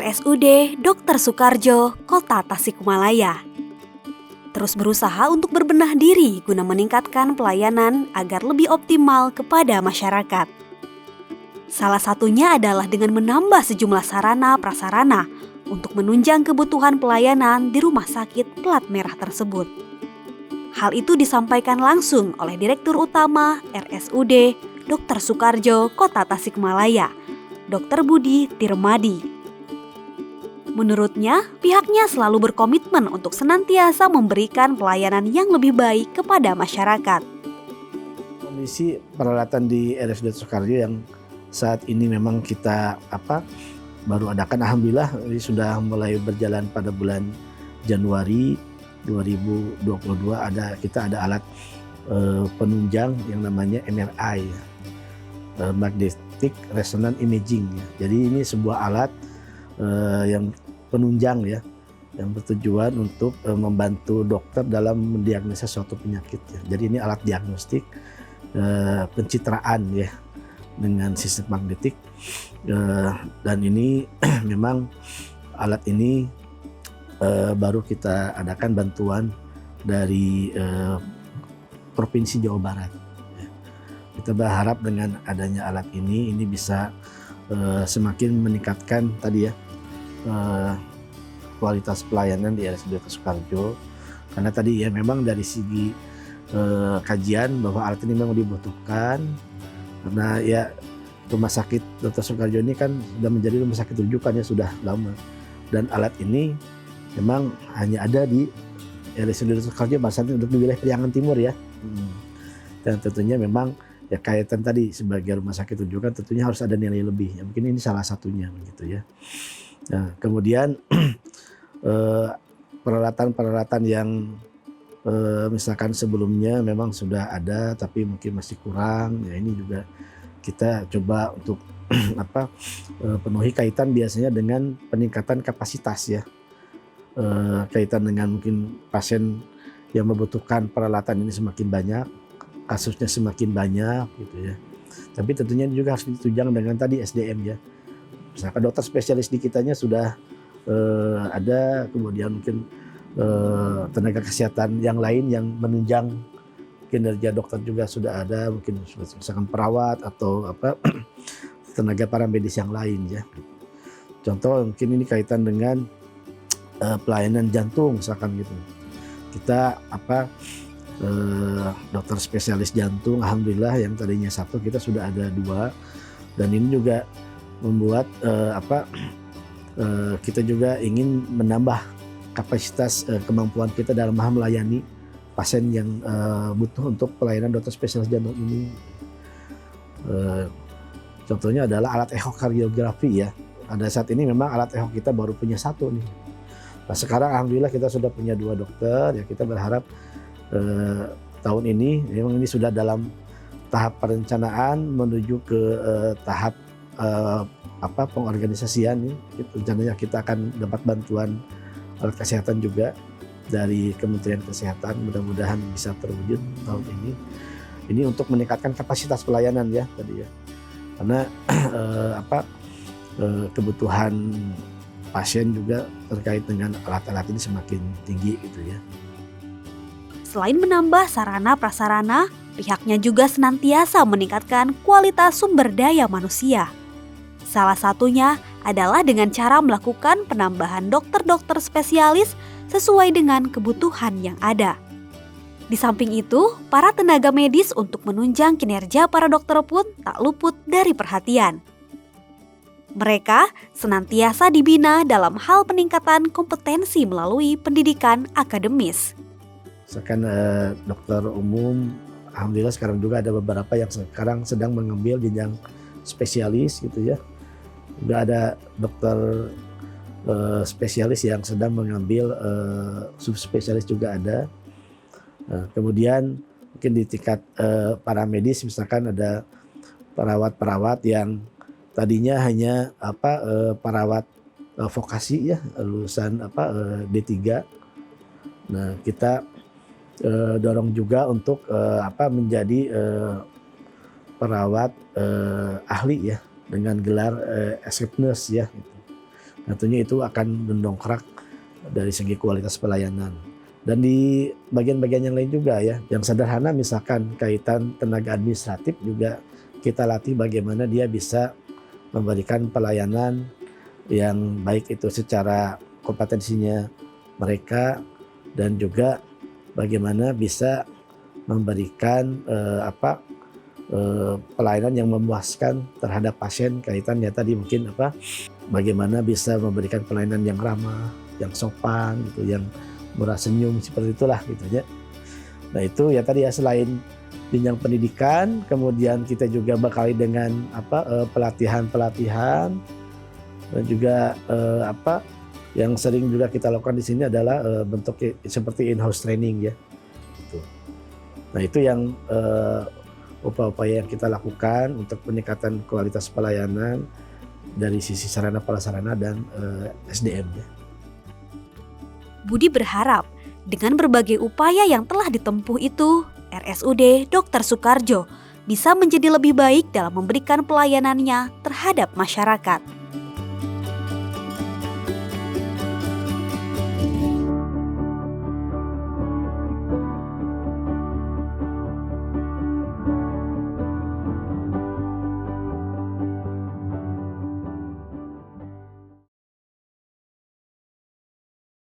RSUD Dr. Soekarjo, Kota Tasikmalaya. Terus berusaha untuk berbenah diri guna meningkatkan pelayanan agar lebih optimal kepada masyarakat. Salah satunya adalah dengan menambah sejumlah sarana prasarana untuk menunjang kebutuhan pelayanan di rumah sakit plat merah tersebut. Hal itu disampaikan langsung oleh Direktur Utama RSUD Dr. Soekarjo, Kota Tasikmalaya, Dr. Budi Tirmadi. Menurutnya, pihaknya selalu berkomitmen untuk senantiasa memberikan pelayanan yang lebih baik kepada masyarakat. Kondisi peralatan di RSUD Soekarjo yang saat ini memang kita baru adakan, alhamdulillah ini sudah mulai berjalan pada bulan Januari 2022. Kita ada alat penunjang yang namanya MRI, Magnetic Resonance Imaging. Jadi ini sebuah alat yang penunjang ya, yang bertujuan untuk membantu dokter dalam mendiagnosa suatu penyakit ya. Jadi ini alat diagnostik pencitraan ya dengan sistem magnetik, dan ini memang alat ini baru kita adakan bantuan dari Provinsi Jawa Barat. Kita berharap dengan adanya alat ini bisa semakin meningkatkan tadi ya kualitas pelayanan di RSUD Soekarjo, karena tadi ya memang dari segi kajian bahwa alat ini memang dibutuhkan, karena ya rumah sakit Dr. Soekarjo ini kan sudah menjadi rumah sakit rujukan ya sudah lama, dan alat ini memang hanya ada di RSUD Soekarjo bahasanya untuk di wilayah Priangan Timur ya. Dan tentunya memang ya kaitan tadi sebagai rumah sakit rujukan tentunya harus ada nilai lebih ya, mungkin ini salah satunya begitu ya. Nah, kemudian peralatan-peralatan yang misalkan sebelumnya memang sudah ada tapi mungkin masih kurang ya, ini juga kita coba untuk penuhi kaitan biasanya dengan peningkatan kapasitas ya, kaitan dengan mungkin pasien yang membutuhkan peralatan ini semakin banyak, kasusnya semakin banyak gitu ya. Tapi tentunya juga harus ditunjang dengan tadi SDM ya. Misalkan dokter spesialis di kitanya sudah ada, kemudian mungkin tenaga kesehatan yang lain yang menunjang kinerja dokter juga sudah ada, mungkin misalkan perawat atau tenaga paramedis yang lain ya. Contoh mungkin ini kaitan dengan pelayanan jantung misalkan gitu. Kita dokter spesialis jantung, alhamdulillah yang tadinya satu kita sudah ada 2, dan ini juga membuat kita juga ingin menambah kapasitas kemampuan kita dalam melayani pasien yang butuh untuk pelayanan dokter spesialis jantung ini. Contohnya adalah alat ekokardiografi ya. Pada saat ini memang alat echo kita baru punya 1 nih. Nah, sekarang alhamdulillah kita sudah punya 2 dokter ya, kita berharap tahun ini memang ini sudah dalam tahap perencanaan menuju ke tahap pengorganisasian nih. Rencananya kita akan dapat bantuan alat kesehatan juga dari Kementerian Kesehatan, mudah-mudahan bisa terwujud tahun ini. Ini untuk meningkatkan kapasitas pelayanan ya tadi ya, karena kebutuhan pasien juga terkait dengan alat-alat ini semakin tinggi gitu ya. Selain menambah sarana prasarana, pihaknya juga senantiasa meningkatkan kualitas sumber daya manusia. Salah satunya adalah dengan cara melakukan penambahan dokter-dokter spesialis sesuai dengan kebutuhan yang ada. Di samping itu, para tenaga medis untuk menunjang kinerja para dokter pun tak luput dari perhatian. Mereka senantiasa dibina dalam hal peningkatan kompetensi melalui pendidikan akademis. Misalkan dokter umum, alhamdulillah sekarang juga ada beberapa yang sekarang sedang mengambil jenjang spesialis gitu ya. Juga ada dokter spesialis yang sedang mengambil subspesialis juga ada. Kemudian mungkin di tingkat paramedis misalkan ada perawat-perawat yang tadinya hanya perawat vokasi ya, lulusan D3. Nah, kita dorong juga untuk menjadi perawat ahli ya dengan gelar escape nurse ya gitu. tentunya itu akan mendongkrak dari segi kualitas pelayanan. Dan di bagian-bagian yang lain juga ya, yang sederhana misalkan kaitan tenaga administratif juga kita latih bagaimana dia bisa memberikan pelayanan yang baik itu secara kompetensinya mereka, dan juga bagaimana bisa memberikan pelayanan yang memuaskan terhadap pasien, kaitannya tadi mungkin bagaimana bisa memberikan pelayanan yang ramah, yang sopan gitu, yang murah senyum, seperti itulah gitu ya. Nah itu ya tadi ya, selain jenjang pendidikan, kemudian kita juga bekali dengan pelatihan-pelatihan, dan juga yang sering juga kita lakukan di sini adalah bentuk seperti in-house training ya. Gitu. Nah itu yang upaya-upaya yang kita lakukan untuk peningkatan kualitas pelayanan dari sisi sarana prasarana dan SDM ya. Budi berharap dengan berbagai upaya yang telah ditempuh itu, RSUD Dr. Soekarjo bisa menjadi lebih baik dalam memberikan pelayanannya terhadap masyarakat.